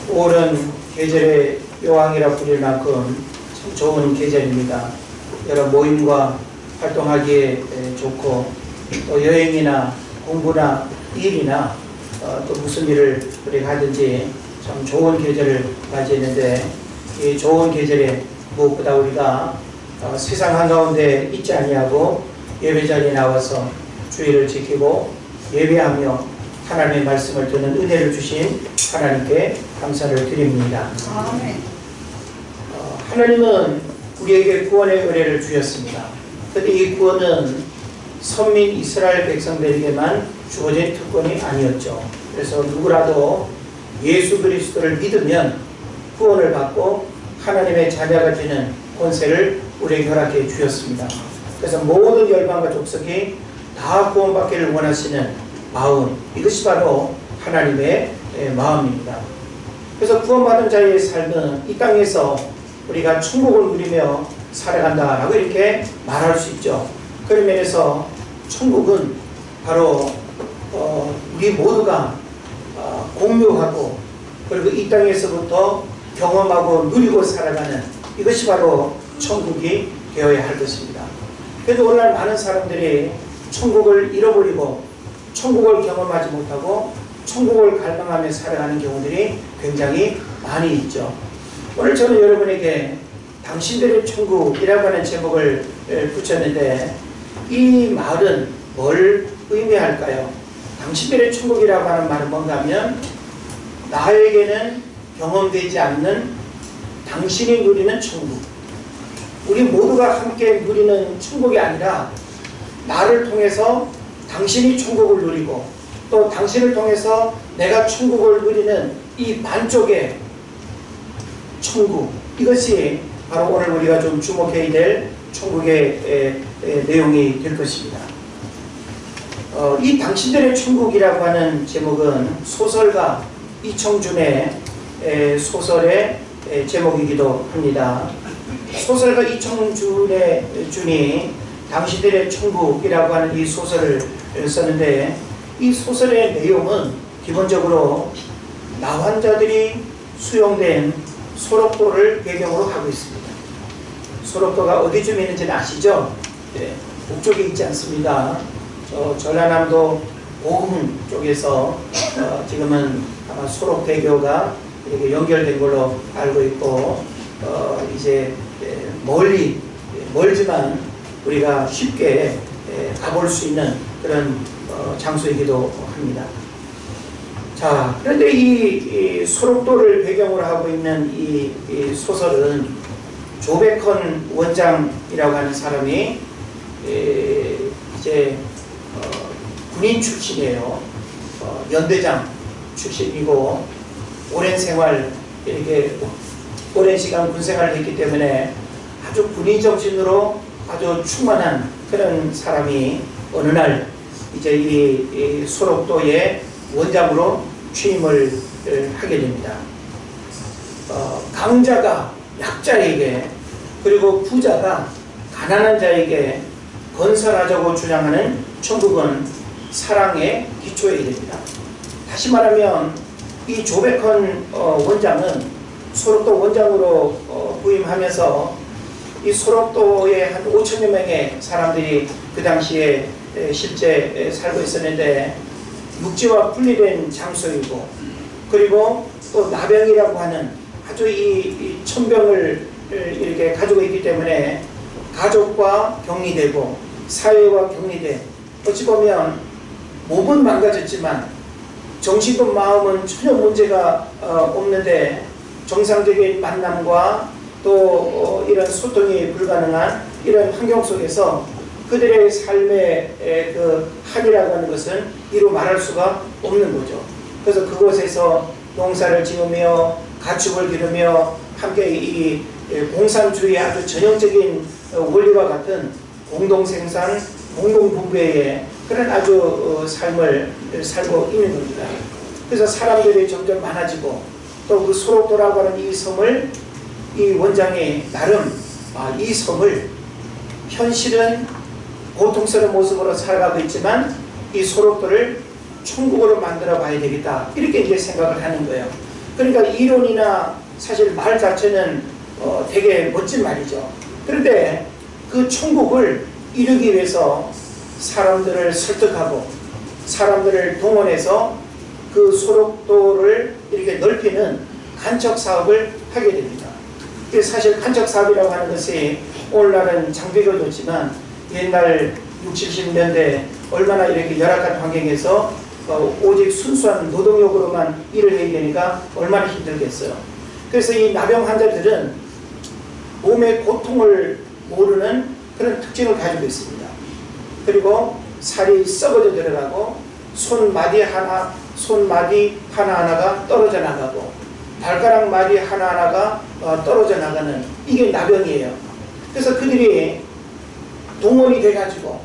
5월은 계절의 여왕이라 불릴 만큼 참 좋은 계절입니다. 여러 모임과 활동하기에 좋고, 또 여행이나 공부나 일이나 또 무슨 일을 우리가 하든지 참 좋은 계절을 맞이했는데, 이 좋은 계절에 무엇보다 우리가 세상 한가운데 있지 아니하고 예배 자리에 나와서 주의를 지키고 예배하며 하나님의 말씀을 듣는 은혜를 주신 하나님께 감사를 드립니다. 아멘. 하나님은 우리에게 구원의 은혜를 주셨습니다. 그런데 이 구원은 선민 이스라엘 백성들에게만 주어진 특권이 아니었죠. 그래서 누구라도 예수 그리스도를 믿으면 구원을 받고 하나님의 자녀가 되는 권세를 우리에게 허락해 주셨습니다. 그래서 모든 열방과 족속이 다 구원받기를 원하시는 마음, 이것이 바로 하나님의 마음입니다. 그래서 구원받은 자의 삶은 이 땅에서 우리가 천국을 누리며 살아간다라고 이렇게 말할 수 있죠. 그런 면에서 천국은 바로 우리 모두가 공유하고, 그리고 이 땅에서부터 경험하고 누리고 살아가는, 이것이 바로 천국이 되어야 할 것입니다. 그런데 오늘날 많은 사람들이 천국을 잃어버리고 천국을 경험하지 못하고 천국을 갈망하며 살아가는 경우들이 굉장히 많이 있죠. 오늘 저는 여러분에게 당신들의 천국이라고 하는 제목을 붙였는데, 이 말은 뭘 의미할까요? 당신들의 천국이라고 하는 말은 뭔가 하면, 나에게는 경험되지 않는 당신이 누리는 천국, 우리 모두가 함께 누리는 천국이 아니라 나를 통해서 당신이 천국을 누리고, 또 당신을 통해서 내가 천국을 누리는 이 만족의 천국, 이것이 바로 오늘 우리가 좀 주목해야 될 천국의 내용이 될 것입니다. 이 당신들의 천국이라고 하는 제목은 소설가 이청준의 소설의 제목이기도 합니다. 소설가 이청준이 당신들의 천국이라고 하는 이 소설을 썼는데, 이 소설의 내용은 기본적으로 나환자들이 수용된 소록도를 배경으로 하고 있습니다. 소록도가 어디쯤에 있는지는 아시죠? 네, 북쪽에 있지 않습니다. 전라남도 보흥 쪽에서 지금은 아마 소록대교가 이렇게 연결된 걸로 알고 있고, 이제 멀지만 우리가 쉽게 가볼 수 있는 그런 장소이기도 합니다. 자, 그런데 이 소록도를 배경으로 하고 있는 이 소설은 조백헌 원장이라고 하는 사람이 이제 군인 출신이에요. 연대장 출신이고, 오랜 생활, 이렇게 오랜 시간 군 생활을 했기 때문에 아주 군인 정신으로 아주 충만한 그런 사람이 어느 날 이제 이 소록도의 원장으로 취임을 하게 됩니다. 강자가 약자에게, 그리고 부자가 가난한 자에게 건설하자고 주장하는 천국은 사랑의 기초에 됩니다. 다시 말하면 이 조백헌 원장은 소록도 원장으로 부임하면서 이 소록도에 한 5천여 명의 사람들이 그 당시에 실제 살고 있었는데, 육지와 분리된 장소이고, 그리고 또 나병이라고 하는 아주 이 천병을 이렇게 가지고 있기 때문에 가족과 격리되고 사회와 격리돼, 어찌 보면 몸은 망가졌지만 정신과 마음은 전혀 문제가 없는데, 정상적인 만남과 또 이런 소통이 불가능한 이런 환경 속에서 그들의 삶의 그 합이라고 하는 것은 이루 말할 수가 없는 거죠. 그래서 그곳에서 농사를 지으며 가축을 기르며 함께 이 공산주의의 아주 전형적인 원리와 같은 공동생산, 공동분배의 그런 아주 삶을 살고 있는 겁니다. 그래서 사람들이 점점 많아지고, 또 그 소록도라고 하는 이 섬을, 이 원장이 나름 이 섬을 현실은 고통스러운 모습으로 살아가고 있지만 이 소록도를 천국으로 만들어 봐야 되겠다, 이렇게 이제 생각을 하는 거예요. 그러니까 이론이나 사실 말 자체는 되게 멋진 말이죠. 그런데 그 천국을 이루기 위해서 사람들을 설득하고 사람들을 동원해서 그 소록도를 이렇게 넓히는 간척 사업을 하게 됩니다. 사실 간척 사업이라고 하는 것이 오늘날은 장비가 좋지만 옛날 60, 70년대 얼마나 이렇게 열악한 환경에서 오직 순수한 노동력으로만 일을 해야 되니까 얼마나 힘들겠어요. 그래서 이 나병 환자들은 몸의 고통을 모르는 그런 특징을 가지고 있습니다. 그리고 살이 썩어져 들어가고 손마디 하나하나가 떨어져 나가고 발가락 마디 하나하나가 떨어져 나가는 이게 나병이에요. 그래서 그들이 동원이 돼가지고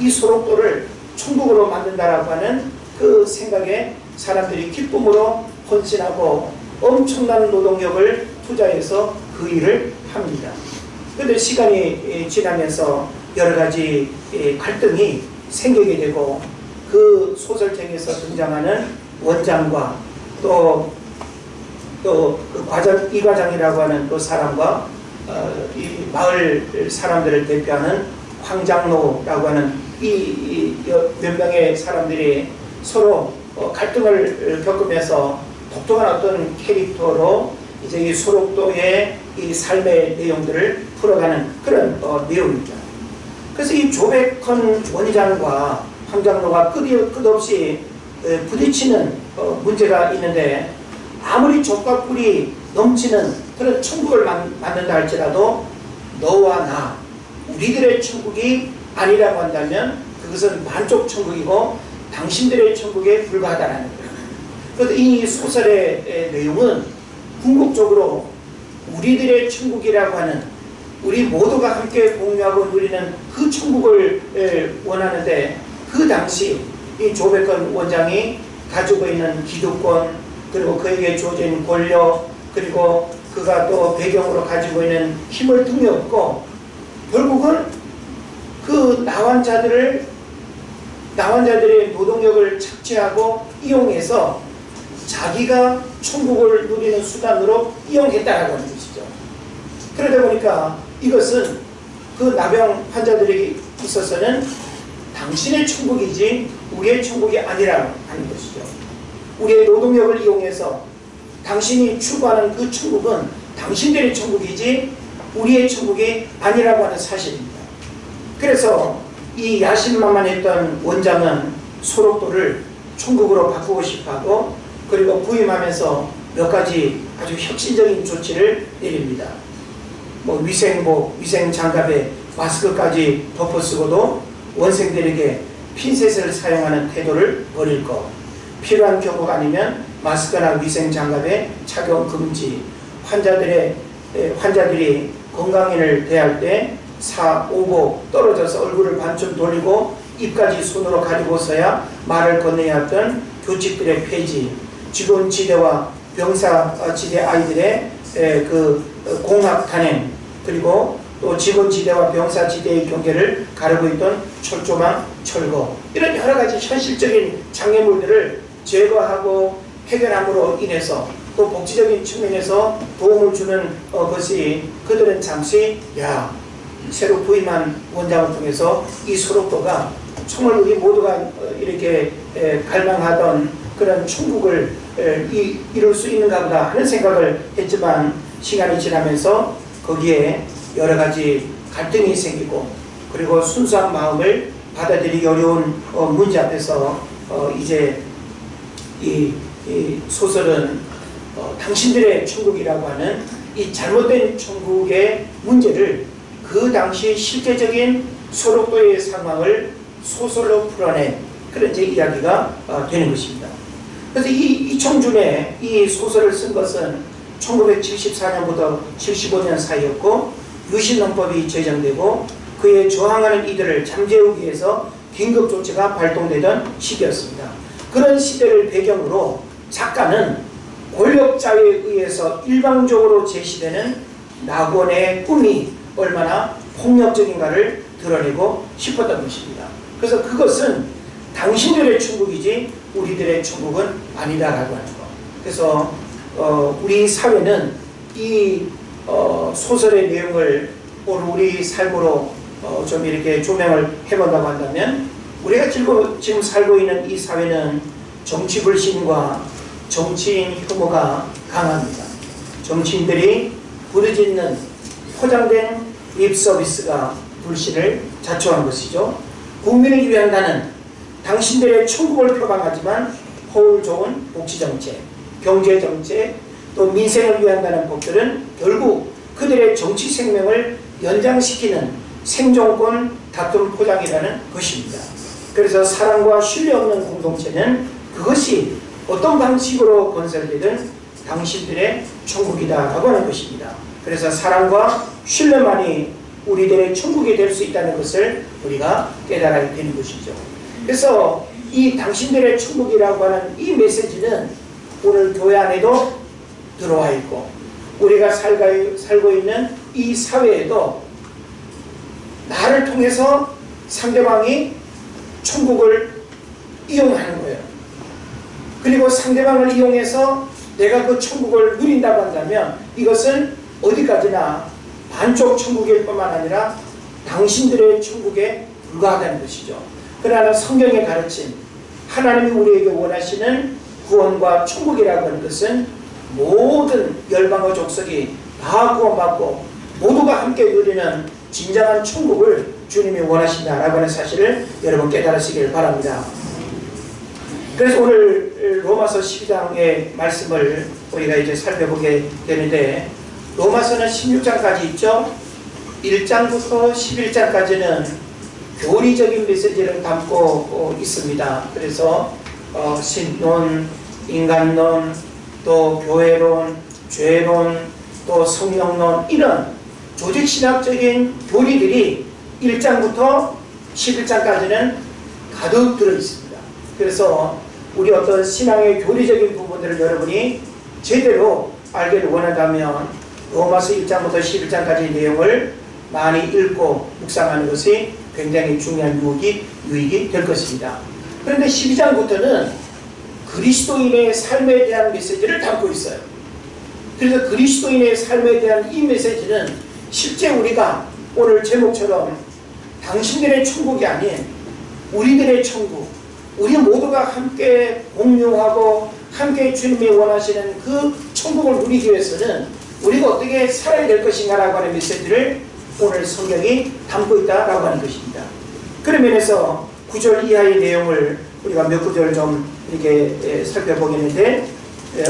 이 소록도를 천국으로 만든다라고 하는 그 생각에 사람들이 기쁨으로 헌신하고 엄청난 노동력을 투자해서 그 일을 합니다. 그런데 시간이 지나면서 여러 가지 갈등이 생기게 되고 그 소설책에서 등장하는 원장과 또 그 과장, 이 과장이라고 하는 그 사람과 이 마을 사람들을 대표하는 황장로라고 하는 이 몇 명의 사람들이 서로 갈등을 겪으면서 독특한 어떤 캐릭터로 이제 이 소록도의 이 삶의 내용들을 풀어가는 그런 내용입니다. 그래서 이 조백헌 원장과 황장로가 끝없이 부딪히는 문제가 있는데 아무리 족과 꿀이 넘치는 그런 천국을 만든다 할지라도 너와 나 우리들의 천국이 아니라고 한다면 그것은 만족 천국이고 당신들의 천국에 불과하다는 거예요. 그래서 이 소설의 내용은 궁극적으로 우리들의 천국이라고 하는 우리 모두가 함께 공유하고 누리는 그 천국을 원하는데 그 당시 이 조백헌 원장이 가지고 있는 기득권 그리고 그에게 주어진 권력 그리고 그가 또 배경으로 가지고 있는 힘을 등에업고 결국은 그 나환자들의 노동력을 착취하고 이용해서 자기가 천국을 누리는 수단으로 이용했다라고 하는 것이죠. 그러다 보니까 이것은 그 나병 환자들에게 있어서는 당신의 천국이지 우리의 천국이 아니라고 하는 것이죠. 우리의 노동력을 이용해서 당신이 추구하는 그 천국은 당신들의 천국이지 우리의 천국이 아니라고 하는 사실입니다. 그래서 이 야심만만했던 원장은 소록도를 천국으로 바꾸고 싶어하고 그리고 부임하면서 몇 가지 아주 혁신적인 조치를 내립니다. 위생복, 위생장갑에 마스크까지 덮어쓰고도 원생들에게 핀셋을 사용하는 태도를 버릴 것, 필요한 경우가 아니면 마스크나 위생장갑의 착용 금지, 환자들이 건강인을 대할 때 4, 5보 떨어져서 얼굴을 반쯤 돌리고 입까지 손으로 가리고서야 말을 건네야 했던 교칙들의 폐지, 직원지대와 병사지대 아이들의 그 공학 단행, 그리고 또 직원지대와 병사지대의 경계를 가르고 있던 철조망 철거, 이런 여러 가지 현실적인 장애물들을 제거하고 해결함으로 인해서 또 복지적인 측면에서 도움을 주는 것이 그들은 잠시 새로 부임한 원장을 통해서 이 소록도가 정말 우리 모두가 이렇게 갈망하던 그런 천국을 이룰 수 있는가 보다 하는 생각을 했지만 시간이 지나면서 거기에 여러 가지 갈등이 생기고 그리고 순수한 마음을 받아들이기 어려운 문제 앞에서 이제 이 소설은 당신들의 천국이라고 하는 이 잘못된 천국의 문제를 그 당시 실제적인 소록도의 상황을 소설로 풀어낸 그런 제 이야기가 되는 것입니다. 그래서 이 이청준의 이 소설을 쓴 것은 1974년부터 75년 사이였고 유신헌법이 제정되고 그에 저항하는 이들을 잠재우기 위해서 긴급조치가 발동되던 시기였습니다. 그런 시대를 배경으로 작가는 권력자에 의해서 일방적으로 제시되는 낙원의 꿈이 얼마나 폭력적인가를 드러내고 싶었던 것입니다. 그래서 그것은 당신들의 천국이지 우리들의 천국은 아니다라고 하는 것. 그래서 우리 사회는 이 소설의 내용을 오늘 우리 삶으로 좀 이렇게 조명을 해본다고 한다면, 우리가 지금 살고 있는 이 사회는 정치 불신과 정치인 혐오가 강합니다. 정치인들이 부르짖는 포장된 립 서비스가 불신을 자초한 것이죠. 국민을 위한 나는 당신들의 천국을 표방하지만 허울 좋은 복지정책, 경제정책, 또 민생을 위한다는 법들은 결국 그들의 정치 생명을 연장시키는 생존권 다툼 포장이라는 것입니다. 그래서 사랑과 신뢰 없는 공동체는 그것이 어떤 방식으로 건설되든 당신들의 천국이다라고 하는 것입니다. 그래서 사랑과 신뢰만이 우리들의 천국이 될 수 있다는 것을 우리가 깨달아야 되는 것이죠. 그래서 이 당신들의 천국이라고 하는 이 메시지는 오늘 교회 안에도 들어와 있고, 우리가 살고 있는 이 사회에도 나를 통해서 상대방이 천국을 이용하는 거예요. 그리고 상대방을 이용해서 내가 그 천국을 누린다고 한다면 이것은 어디까지나 반쪽 천국일 뿐만 아니라 당신들의 천국에 불과하다는 것이죠. 그러나 성경의 가르침, 하나님이 우리에게 원하시는 구원과 천국이라고 하는 것은 모든 열방과 족속이 다 구원받고 모두가 함께 누리는 진정한 천국을 주님이 원하신다라고 하는 사실을 여러분 깨달으시길 바랍니다. 그래서 오늘 로마서 12장의 말씀을 우리가 이제 살펴보게 되는데, 로마서는 16장까지 있죠. 1장부터 11장까지는 교리적인 메시지를 담고 있습니다. 그래서 신론, 인간론, 또 교회론, 죄론, 또 성령론, 이런 조직신학적인 교리들이 1장부터 11장까지는 가득 들어있습니다. 그래서 우리 어떤 신앙의 교리적인 부분들을 여러분이 제대로 알기를 원한다면 로마서 1장부터 11장까지의 내용을 많이 읽고 묵상하는 것이 굉장히 중요한 유익이 될 것입니다. 그런데 12장부터는 그리스도인의 삶에 대한 메시지를 담고 있어요. 그래서 그리스도인의 삶에 대한 이 메시지는 실제 우리가 오늘 제목처럼 당신들의 천국이 아닌 우리들의 천국, 우리 모두가 함께 공유하고 함께 주님이 원하시는 그 천국을 누리기 위해서는 우리가 어떻게 살아야 될 것인가라고 하는 메시지를 오늘 성경이 담고 있다라고 하는 것입니다. 그런 면에서 9절 이하의 내용을 우리가 몇 구절 좀 이렇게 살펴보겠는데,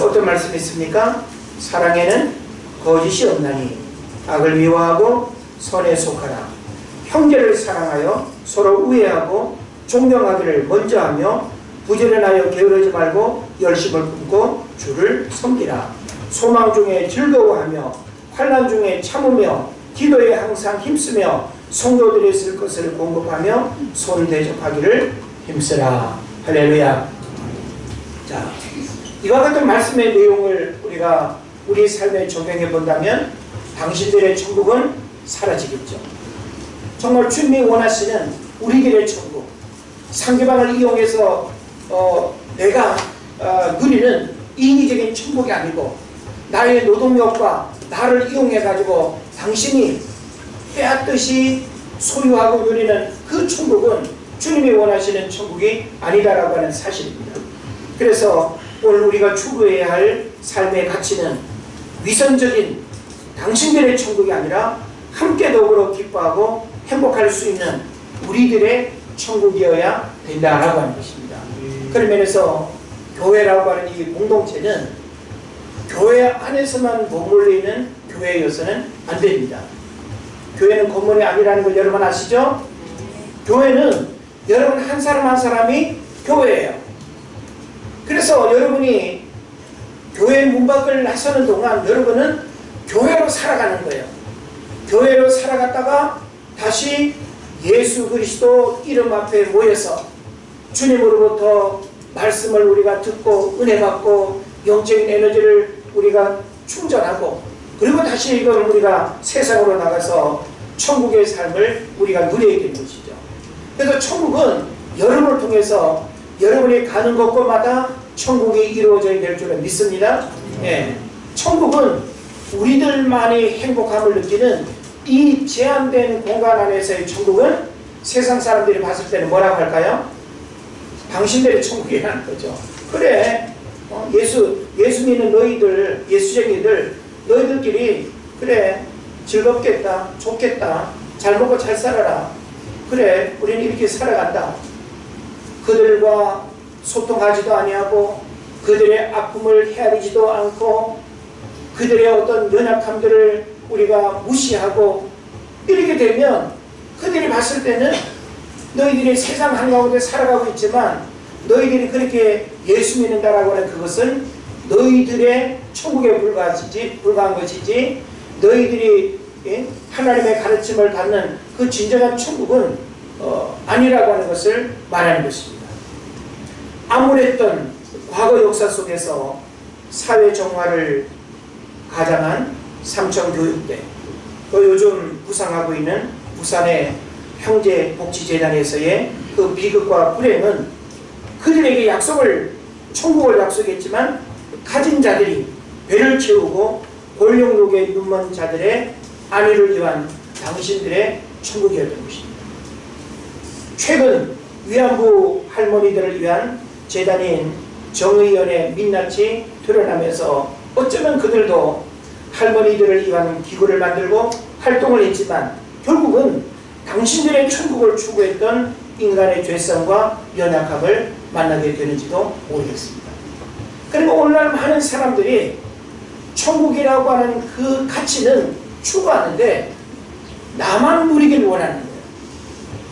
어떤 말씀이 있습니까? 사랑에는 거짓이 없나니 악을 미워하고 선에 속하라. 형제를 사랑하여 서로 우애하고 존경하기를 먼저 하며 부지런하여 게으르지 말고 열심을 품고 주를 섬기라. 소망 중에 즐거워하며 환난 중에 참으며 기도에 항상 힘쓰며 성도들이 쓸 것을 공급하며 손 대접하기를 힘쓰라. 할렐루야. 자, 이와 같은 말씀의 내용을 우리가 우리 삶에 적용해 본다면 당신들의 천국은 사라지겠죠. 정말 주님이 원하시는 우리들의 천국, 상대방을 이용해서 내가 누리는 인위적인 천국이 아니고 나의 노동력과 나를 이용해 가지고 당신이 빼앗듯이 소유하고 누리는 그 천국은 주님이 원하시는 천국이 아니다라고 하는 사실입니다. 그래서 오늘 우리가 추구해야 할 삶의 가치는 위선적인 당신들의 천국이 아니라 함께 더불어 기뻐하고 행복할 수 있는 우리들의 천국이어야 된다라고 하는 것입니다. 그런 면에서 교회라고 하는 이 공동체는 교회 안에서만 머물러 있는 교회여서는 안 됩니다. 교회는 건물이 아니라는 걸 여러분 아시죠? 교회는 여러분 한 사람 한 사람이 교회예요. 그래서 여러분이 교회 문 밖을 나서는 동안 여러분은 교회로 살아가는 거예요. 교회로 살아갔다가 다시 예수 그리스도 이름 앞에 모여서 주님으로부터 말씀을 우리가 듣고 은혜 받고 영적인 에너지를 우리가 충전하고, 그리고 다시 이걸 우리가 세상으로 나가서 천국의 삶을 우리가 누려야 되는 것이죠. 그래서 천국은 여러분을 통해서 여러분이 가는 곳곳마다 천국이 이루어져야 될 줄은 믿습니다. 예. 천국은 우리들만이 행복함을 느끼는 이 제한된 공간 안에서의 천국은 세상 사람들이 봤을 때는 뭐라고 할까요? 당신들의 천국이라는 거죠. 그래, 예수 믿는 너희들, 예수쟁이들, 너희들끼리 그래, 즐겁겠다, 좋겠다, 잘 먹고 잘 살아라. 그래, 우리는 이렇게 살아간다. 그들과 소통하지도 아니하고 그들의 아픔을 헤아리지도 않고 그들의 어떤 연약함들을 우리가 무시하고 이렇게 되면 그들이 봤을 때는 너희들이 세상 한가운데 살아가고 있지만 너희들이 그렇게 예수 믿는다라고 하는 그것은 너희들의 천국에 불과한 것이지 너희들이 하나님의 가르침을 받는 그 진정한 천국은 아니라고 하는 것을 말하는 것입니다. 암울했던 과거 역사 속에서 사회 정화를 가장한 삼청교육대, 또 요즘 부상하고 있는 부산의 형제복지재단에서의 그 비극과 불행은 그들에게 천국을 약속했지만 가진 자들이 배를 채우고 골룡록에 눈먼 자들의 안위를 위한 당신들의 천국이었던 것입니다. 최근 위안부 할머니들을 위한 재단인 정의연의 민낯이 드러나면서 어쩌면 그들도 할머니들을 위한 기구를 만들고 활동을 했지만 결국은 당신들의 천국을 추구했던 인간의 죄성과 연약함을 만나게 되는지도 모르겠습니다. 그리고 오늘날 많은 사람들이 천국이라고 하는 그 가치는 추구하는데 나만 누리길 원하는 거예요.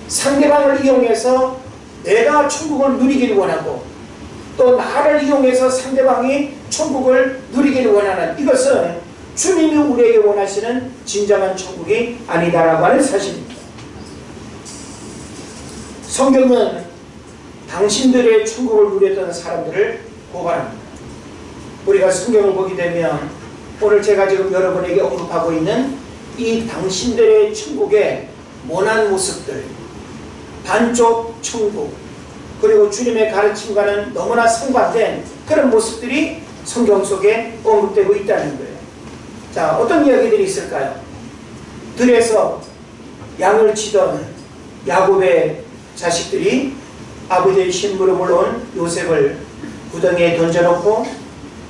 상대방을 이용해서 내가 천국을 누리길 원하고 또 나를 이용해서 상대방이 천국을 누리길 원하는 이것은 주님이 우리에게 원하시는 진정한 천국이 아니다라고 하는 사실입니다. 성경은 당신들의 천국을 누렸던 사람들을 고발합니다. 우리가 성경을 보게 되면 오늘 제가 지금 여러분에게 언급하고 있는 이 당신들의 천국의 모난 모습들, 반쪽 천국, 그리고 주님의 가르침과는 너무나 상반된 그런 모습들이 성경 속에 언급되고 있다는 거예요. 자, 어떤 이야기들이 있을까요? 들에서 양을 치던 야곱의 자식들이 아버지의 심부름으로 온 요셉을 구덩이에 던져놓고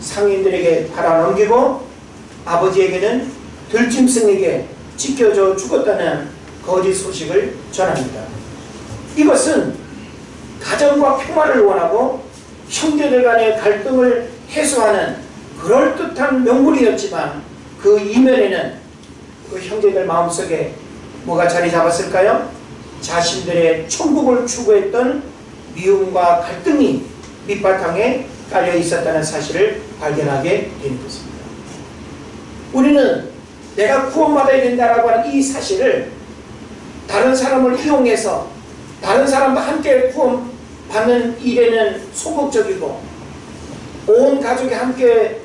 상인들에게 팔아넘기고 아버지에게는 들짐승에게 찢겨져 죽었다는 거짓 소식을 전합니다. 이것은 가정과 평화를 원하고 형제들 간의 갈등을 해소하는 그럴듯한 명분이었지만 그 이면에는 그 형제들 마음속에 뭐가 자리 잡았을까요? 자신들의 천국을 추구했던 미움과 갈등이 밑바탕에 깔려 있었다는 사실을 발견하게 되는 것입니다. 우리는 내가 구원받아야 된다라고 하는 이 사실을 다른 사람을 이용해서 다른 사람과 함께 구원받는 일에는 소극적이고 온 가족이 함께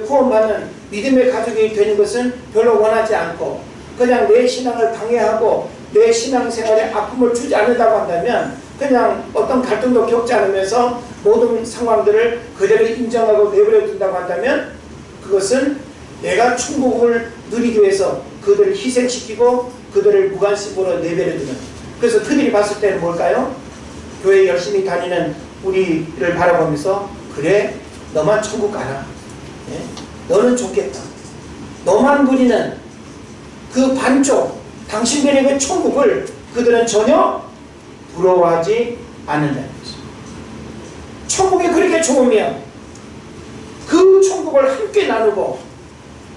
구원받는 믿음의 가족이 되는 것은 별로 원하지 않고 그냥 내 신앙을 방해하고 내 신앙생활에 아픔을 주지 않는다고 한다면 그냥 어떤 갈등도 겪지 않으면서 모든 상황들을 그대로 인정하고 내버려 둔다고 한다면 그것은 내가 천국을 누리기 위해서 그들을 희생시키고 그들을 무관심으로 내버려 두는, 그래서 그들이 봤을 때는 뭘까요? 교회 열심히 다니는 우리를 바라보면서 그래 너만 천국 가라, 너는 좋겠다, 너만 누리는 그 반쪽 당신들의 그 천국을 그들은 전혀 부러워하지 않는다는 것입니다. 천국이 그렇게 좋으면 그 천국을 함께 나누고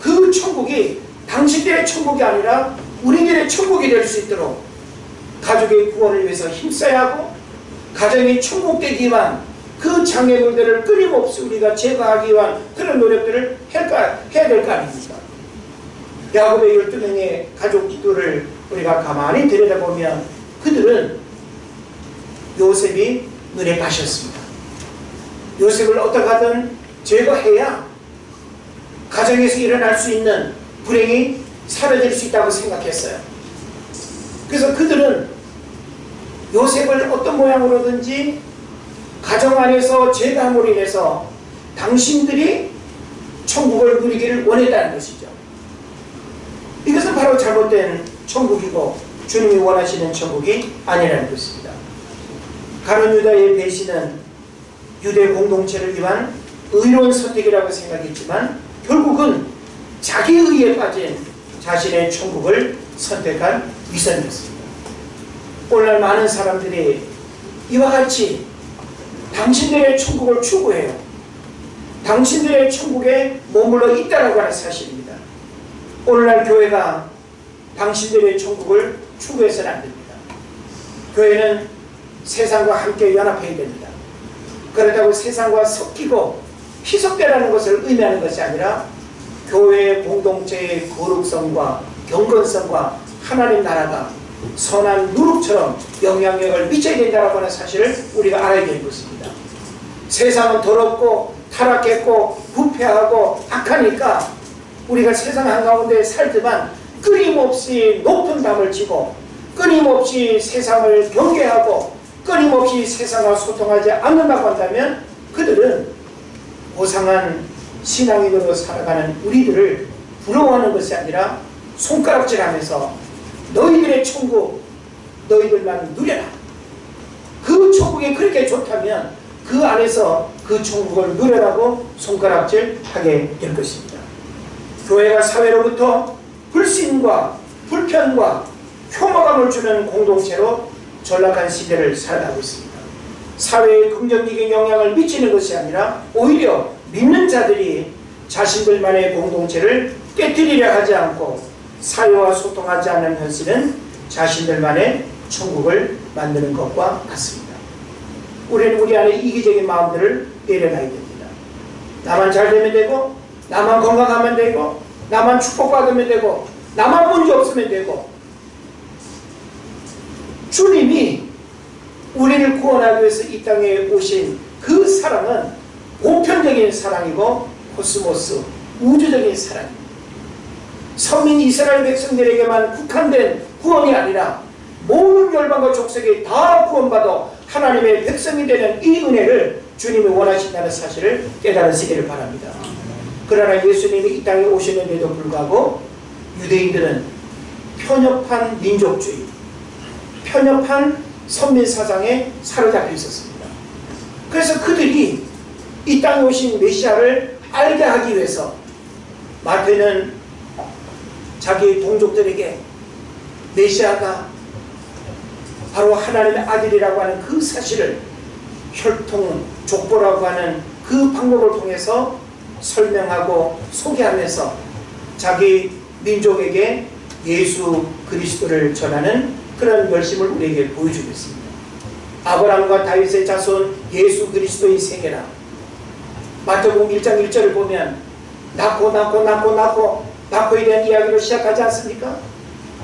그 천국이 당신들의 천국이 아니라 우리들의 천국이 될 수 있도록 가족의 구원을 위해서 힘써야 하고 가정이 천국되기 위한 그 장애물들을 끊임없이 우리가 제거하기 위한 그런 노력들을 해야 될 거 아닙니까? 야곱의 12명의 가족들을 우리가 가만히 들여다보면 그들은 요셉이 눈에 가셨습니다. 요셉을 어떻게 하든 제거해야 가정에서 일어날 수 있는 불행이 사라질 수 있다고 생각했어요. 그래서 그들은 요셉을 어떤 모양으로든지 가정 안에서 죄감으로 인해서 당신들이 천국을 누리기를 원했다는 것이죠. 이것은 바로 잘못된 천국이고 주님이 원하시는 천국이 아니라는 것입니다. 가룟 유다의 배신은 유대 공동체를 위한 의로운 선택이라고 생각했지만 결국은 자기 의에 빠진 자신의 천국을 선택한 위선이었습니다. 오늘날 많은 사람들이 이와 같이 당신들의 천국을 추구해요. 당신들의 천국에 머물러 있다라고 하는 사실입니다. 오늘날 교회가 당신들의 천국을 추구해서는 안 됩니다. 교회는 세상과 함께 연합해야 됩니다. 그렇다고 세상과 섞이고 희석되라는 것을 의미하는 것이 아니라 교회 공동체의 거룩성과 경건성과 하나님 나라가 선한 누룩처럼 영향력을 미쳐야 된다고 하는 사실을 우리가 알아야 되는 것입니다. 세상은 더럽고 타락했고 부패하고 악하니까 우리가 세상 한가운데 살지만 끊임없이 높은 담을 지고 끊임없이 세상을 경계하고 끊임없이 세상과 소통하지 않는다고 한다면 그들은 고상한 신앙인으로 살아가는 우리들을 부러워하는 것이 아니라 손가락질하면서 너희들의 천국 너희들만 누려라. 그 천국이 그렇게 좋다면 그 안에서 그 천국을 누려라고 손가락질하게 될 것입니다. 교회가 사회로부터 불신과 불편과 혐오감을 주는 공동체로 전락한 시대를 살아가고 있습니다. 사회에 긍정적인 영향을 미치는 것이 아니라 오히려 믿는 자들이 자신들만의 공동체를 깨뜨리려 하지 않고 사회와 소통하지 않는 현실은 자신들만의 천국을 만드는 것과 같습니다. 우리는 우리 안에 이기적인 마음들을 내려놔야 됩니다. 나만 잘 되면 되고 나만 건강하면 되고 나만 축복받으면 되고 나만 문제 없으면 되고 주님이 우리를 구원하기 위해서 이 땅에 오신 그 사랑은 보편적인 사랑이고 코스모스 우주적인 사랑입니다. 선민 이스라엘 백성들에게만 국한된 구원이 아니라 모든 열방과 족속이 다 구원받아 하나님의 백성이 되는 이 은혜를 주님이 원하신다는 사실을 깨달으시기를 바랍니다. 그러나 예수님이 이 땅에 오시는데도 불구하고 유대인들은 편협한 민족주의, 편협한 선민사상에 사로잡혀 있었습니다. 그래서 그들이 이 땅에 오신 메시아를 알게 하기 위해서 마태는 자기 동족들에게 메시아가 바로 하나님의 아들이라고 하는 그 사실을 혈통, 족보라고 하는 그 방법을 통해서 설명하고 소개하면서 자기 민족에게 예수 그리스도를 전하는 그런 열심을 우리에게 보여주고 있습니다. 아브라함과 다윗의 자손 예수 그리스도의 세계라. 마태복음 1장 1절을 보면 낳고에 대한 이야기로 시작하지 않습니까?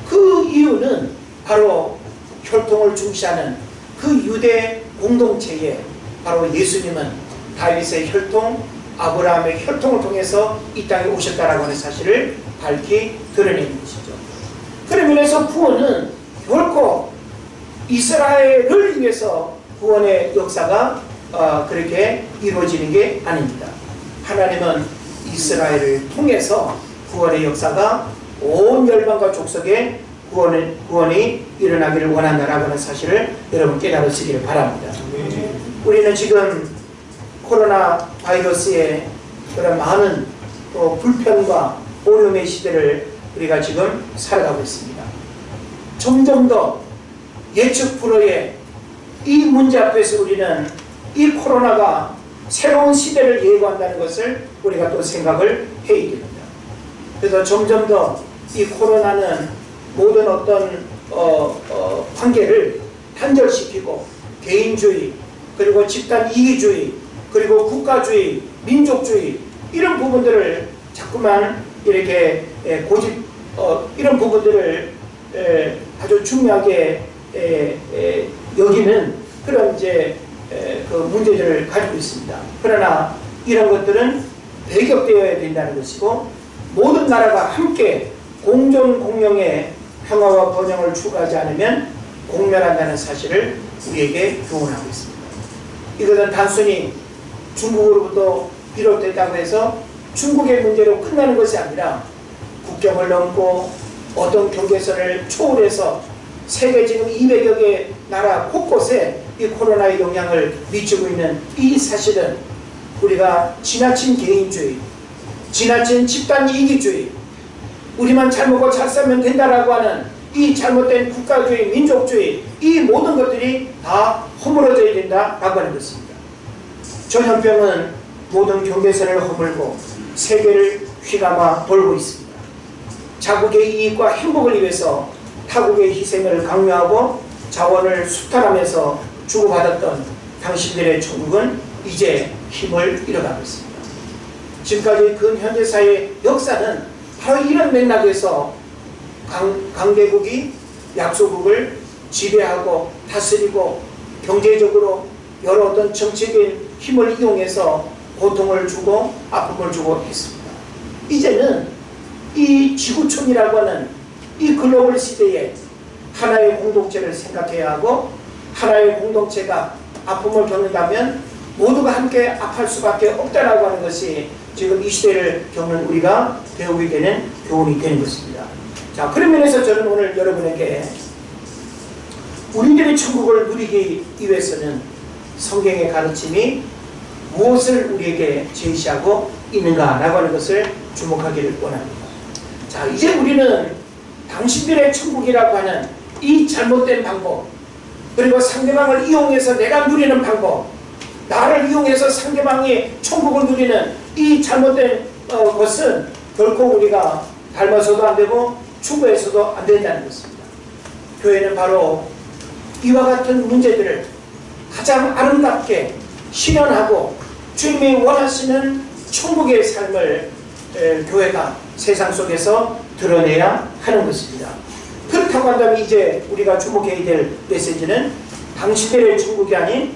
그 이유는 바로 혈통을 중시하는 그 유대 공동체에 바로 예수님은 다윗의 혈통, 아브라함의 혈통을 통해서 이 땅에 오셨다라고 하는 사실을 밝히 드러내는 것이죠. 그런 면에서 구원은 결코 이스라엘을 위해서 구원의 역사가 그렇게 이루어지는 게 아닙니다. 하나님은 이스라엘을 통해서 구원의 역사가 온 열방과 족속에 구원이 일어나기를 원한다라고 하는 사실을 여러분 깨달으시기를 바랍니다. 우리는 지금 코로나 바이러스의 그런 많은 불편과 어려움의 시대를 우리가 지금 살아가고 있습니다. 점점 더 예측 불허의 이 문제 앞에서 우리는 이 코로나가 새로운 시대를 예고한다는 것을 우리가 또 생각을 해야 됩니다. 그래서 점점 더 이 코로나는 모든 어떤 관계를 단절시키고 개인주의 그리고 집단 이기주의 그리고 국가주의 민족주의 이런 부분들을 자꾸만 이렇게 고집 이런 부분들을 아주 중요하게 여기는 그런 이제 그 문제들을 가지고 있습니다. 그러나 이런 것들은 배격되어야 된다는 것이고 모든 나라가 함께 공존 공영의 평화와 번영을 추구하지 않으면 공멸한다는 사실을 우리에게 교훈하고 있습니다. 이것은 단순히 중국으로부터 비롯됐다고 해서 중국의 문제로 끝나는 것이 아니라 국경을 넘고 어떤 경계선을 초월해서 세계 지금 200여 개 나라 곳곳에 이 코로나의 영향을 미치고 있는 이 사실은 우리가 지나친 개인주의, 지나친 집단 이기주의, 우리만 잘 먹고 잘 살면 된다라고 하는 이 잘못된 국가주의, 민족주의, 이 모든 것들이 다 허물어져야 된다라고 하는 것입니다. 전염병은 모든 경계선을 허물고 세계를 휘감아 돌고 있습니다. 자국의 이익과 행복을 위해서 타국의 희생을 강요하고 자원을 수탈하면서 주고받았던 당신들의 천국은 이제 힘을 잃어가고 있습니다. 지금까지 근현대사의 역사는 바로 이런 맥락에서 강대국이 약소국을 지배하고 다스리고 경제적으로 여러 어떤 정책의 힘을 이용해서 고통을 주고 아픔을 주고 했습니다. 이제는 이 지구촌이라고 하는 이 글로벌 시대에 하나의 공동체를 생각해야 하고 하나의 공동체가 아픔을 겪는다면 모두가 함께 아파할 수밖에 없다라고 하는 것이 지금 이 시대를 겪는 우리가 배우게 되는 교훈이 되는 것입니다. 자, 그런 면에서 저는 오늘 여러분에게 우리들의 천국을 누리기 위해서는 성경의 가르침이 무엇을 우리에게 제시하고 있는가라고 하는 것을 주목하기를 원합니다. 자, 이제 우리는 당신들의 천국이라고 하는 이 잘못된 방법, 그리고 상대방을 이용해서 내가 누리는 방법, 나를 이용해서 상대방이 천국을 누리는 이 잘못된 것은 결코 우리가 닮아서도 안 되고 추구해서도 안 된다는 것입니다. 교회는 바로 이와 같은 문제들을 가장 아름답게 실현하고 주님이 원하시는 천국의 삶을 교회가 세상 속에서 드러내야 하는 것입니다. 그렇다고 한다면 이제 우리가 주목해야 될 메시지는 당신들의 천국이 아닌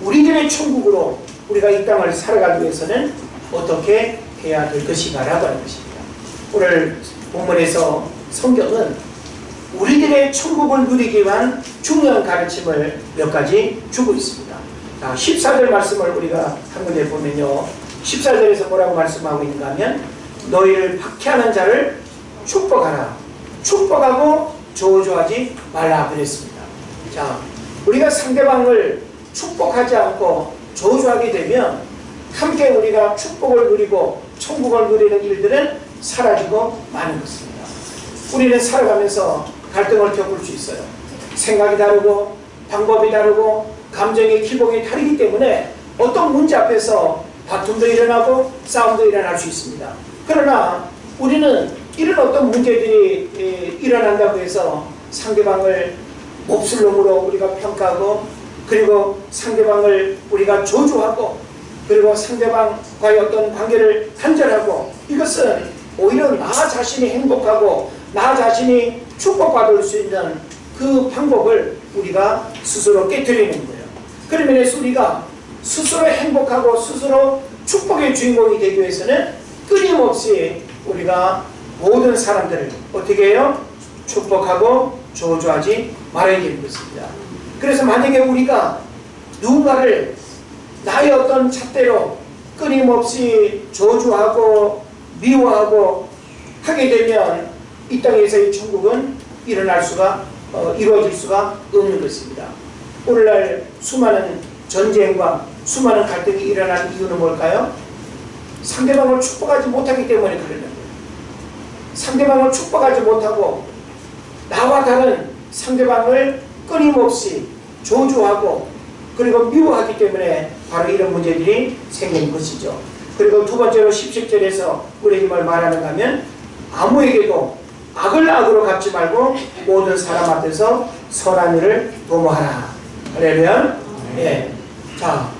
우리들의 천국으로 우리가 이 땅을 살아가기 위해서는 어떻게 해야 될 것인가 라고 하는 것입니다. 오늘 본문에서 성경은 우리들의 천국을 누리기 위한 중요한 가르침을 몇 가지 주고 있습니다. 자, 14절 말씀을 우리가 한 군데 보면요, 14절에서 뭐라고 말씀하고 있는가 하면 너희를 박해하는 자를 축복하라, 축복하고 저주하지 말라 그랬습니다. 자, 우리가 상대방을 축복하지 않고 저주하게 되면 함께 우리가 축복을 누리고 천국을 누리는 일들은 사라지고 마는 것입니다. 우리는 살아가면서 갈등을 겪을 수 있어요. 생각이 다르고 방법이 다르고 감정의 기복이 다르기 때문에 어떤 문제 앞에서 다툼도 일어나고 싸움도 일어날 수 있습니다. 그러나 우리는 이런 어떤 문제들이 일어난다고 해서 상대방을 몹쓸 놈으로 우리가 평가하고 그리고 상대방을 우리가 저주하고 그리고 상대방과의 어떤 관계를 단절하고 이것은 오히려 나 자신이 행복하고 나 자신이 축복받을 수 있는 그 방법을 우리가 스스로 깨뜨리는 거예요. 그런 면에서 우리가 스스로 행복하고 스스로 축복의 주인공이 되기 위해서는 끊임없이 우리가 모든 사람들을 어떻게 해요? 축복하고 저주하지 말아야 되는 것입니다. 그래서 만약에 우리가 누군가를 나의 어떤 잣대로 끊임없이 저주하고 미워하고 하게 되면 이 땅에서의 천국은 이루어질 수가 없는 것입니다. 오늘날 수많은 전쟁과 수많은 갈등이 일어나는 이유는 뭘까요? 상대방을 축복하지 못하기 때문에 그러는 거예요. 상대방을 축복하지 못하고 나와 다른 상대방을 끊임없이 저주하고 그리고 미워하기 때문에 바로 이런 문제들이 생긴 것이죠. 그리고 두 번째로 17절에서 우리에게 뭘 말하는가 하면 아무에게도 악을 악으로 갚지 말고 모든 사람 앞에서 선한 일을 도모하라. 할렐루야. 예. 자,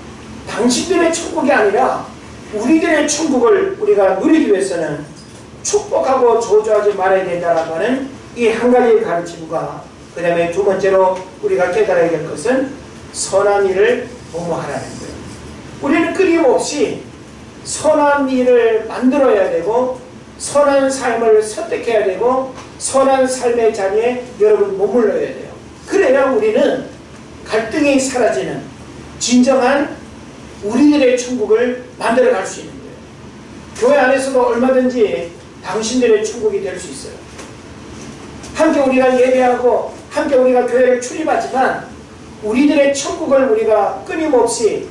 당신들의 천국이 아니라 우리들의 천국을 우리가 누리기 위해서는 축복하고 저주하지 말아야 된다라고 하는 이 한 가지의 가르침과 그 다음에 두 번째로 우리가 깨달아야 될 것은 선한 일을 도모하라는 거예요. 우리는 끊임없이 선한 일을 만들어야 되고 선한 삶을 선택해야 되고 선한 삶의 자리에 여러분 머물러야 돼요. 그래야 우리는 갈등이 사라지는 진정한 우리들의 천국을 만들어 갈 수 있는 거예요. 교회 안에서도 얼마든지 당신들의 천국이 될 수 있어요. 함께 우리가 예배하고 함께 우리가 교회를 출입하지만 우리들의 천국을 우리가 끊임없이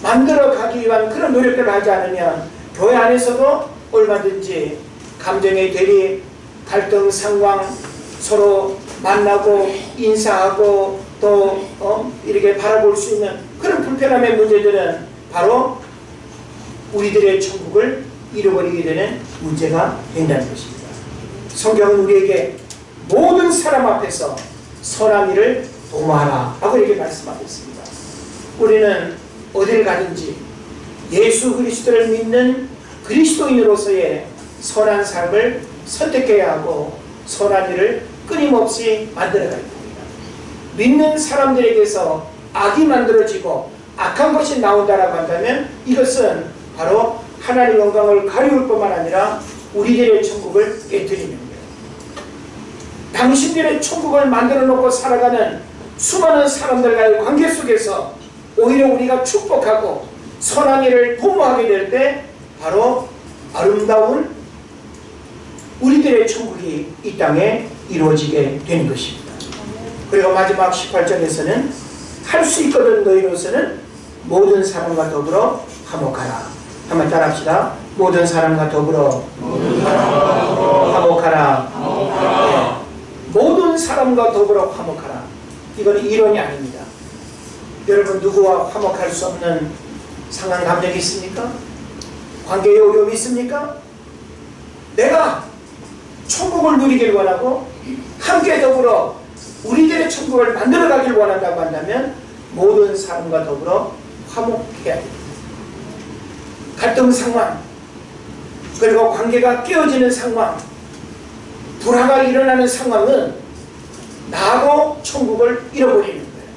만들어 가기 위한 그런 노력을 하지 않으면 교회 안에서도 얼마든지 감정의 대립, 갈등 상황, 서로 만나고 인사하고 또 이렇게 바라볼 수 있는 그런 불편함의 문제들은 바로 우리들의 천국을 잃어버리게 되는 문제가 된다는 것입니다. 성경은 우리에게 모든 사람 앞에서 선한 일을 도모하라 하고 이렇게 말씀하고 있습니다. 우리는 어딜 가든지 예수 그리스도를 믿는 그리스도인으로서의 선한 삶을 선택해야 하고 선한 일을 끊임없이 만들어가야 됩니다. 믿는 사람들에게서 악이 만들어지고 악한 것이 나온다라고 한다면 이것은 바로 하나님의 영광을 가리울 뿐만 아니라 우리들의 천국을 깨뜨리는 거예요. 당신들의 천국을 만들어 놓고 살아가는 수많은 사람들과의 관계 속에서 오히려 우리가 축복하고 선한 일을 도모하게 될 때 바로 아름다운 우리들의 천국이 이 땅에 이루어지게 되는 것입니다. 그리고 마지막 18절에서는 할 수 있거든 너희로서는 모든 사람과 더불어 화목하라. 한번 따라합시다. 모든 사람과 더불어 화목하라. 네. 모든 사람과 더불어 화목하라. 이건 이론이 아닙니다. 여러분 누구와 화목할 수 없는 상한 감정이 있습니까? 관계의 어려움이 있습니까? 내가 천국을 누리길 원하고 함께 더불어 우리들의 천국을 만들어가길 원한다고 한다면 모든 사람과 더불어 화목해야 됩니다. 갈등 상황, 그리고 관계가 깨어지는 상황, 불화가 일어나는 상황은 나하고 천국을 잃어버리는 거예요.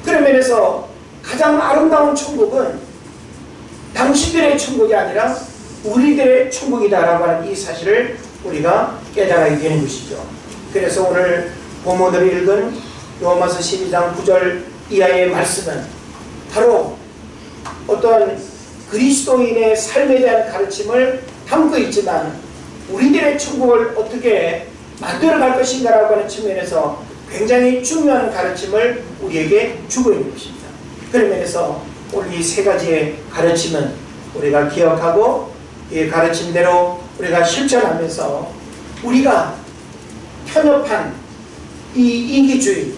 그런 면에서 가장 아름다운 천국은 당신들의 천국이 아니라 우리들의 천국이다라고 하는 이 사실을 우리가 깨달아야 되는 것이죠. 그래서 오늘 본문으로 읽은 로마서 12장 9절 이하의 말씀은 바로 어떤 그리스도인의 삶에 대한 가르침을 담고 있지만 우리들의 천국을 어떻게 만들어갈 것인가라고 하는 측면에서 굉장히 중요한 가르침을 우리에게 주고 있는 것입니다. 그런 면에서 오늘 이 세 가지의 가르침은 우리가 기억하고 이 가르침대로 우리가 실천하면서 우리가 편협한 이 이기주의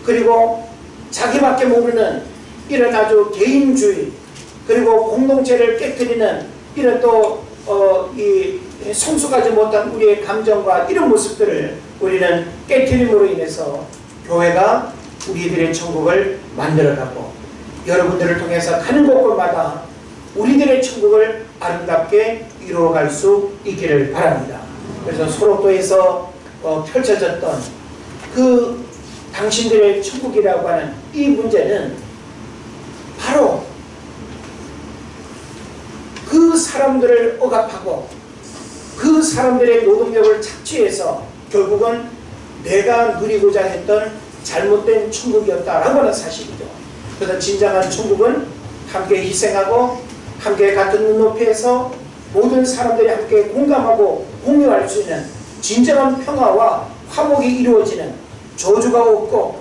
그리고 자기밖에 모르는 이런 아주 개인주의 그리고 공동체를 깨뜨리는 이런 또 이 성숙하지 못한 우리의 감정과 이런 모습들을 우리는 깨뜨림으로 인해서 교회가 우리들의 천국을 만들어가고 여러분들을 통해서 가는 곳곳마다 우리들의 천국을 아름답게 이루어갈 수 있기를 바랍니다. 그래서 소록도에서 펼쳐졌던 그 당신들의 천국이라고 하는 이 문제는 바로 그 사람들을 억압하고 그 사람들의 노동력을 착취해서 결국은 내가 누리고자 했던 잘못된 천국이었다라고 하는 사실이죠. 그래서 진정한 천국은 함께 희생하고 함께 같은 눈높이에서 모든 사람들이 함께 공감하고 공유할 수 있는 진정한 평화와 화목이 이루어지는 저주가 없고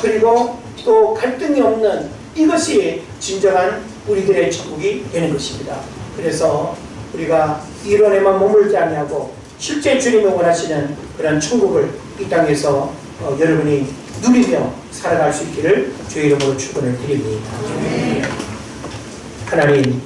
그리고 또 갈등이 없는 이것이 진정한 우리들의 천국이 되는 것입니다. 그래서 우리가 이론에만 머물지 아니하고 실제 주님이 원하시는 그런 천국을 이 땅에서 여러분이 누리며 살아갈 수 있기를 주의 이름으로 축원을 드립니다. 하나님